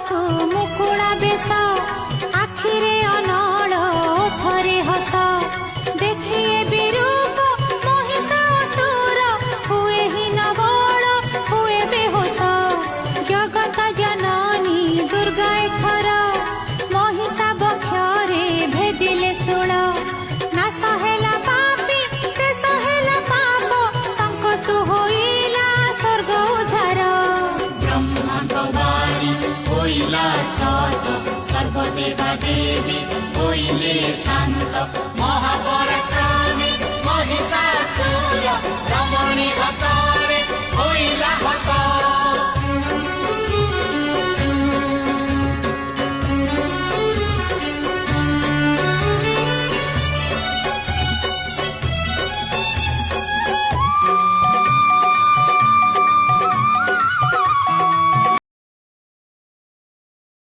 तू मुकुड़ा बेस आखिरे अनल ओठरे हस देखिए विरूप महिषासुर हुए ही न बड़ हुए बेहोश जगत जननी दुर्गा एथर महिषा बक्षरे भेदिले शूल नाश हेला पापी शेष हेला पाप संकट होइला स्वर्ग उद्धार ब्रह्माଙ୍କ ବାଣୀ ହୋଇଲା ସତ ସର୍ବଦେବା ଦେବୀ ହୋଇଲେ ଶାନ୍ତ ମହାପରାକ୍ରମୀ महिषासुर ରମଣୀ ହତ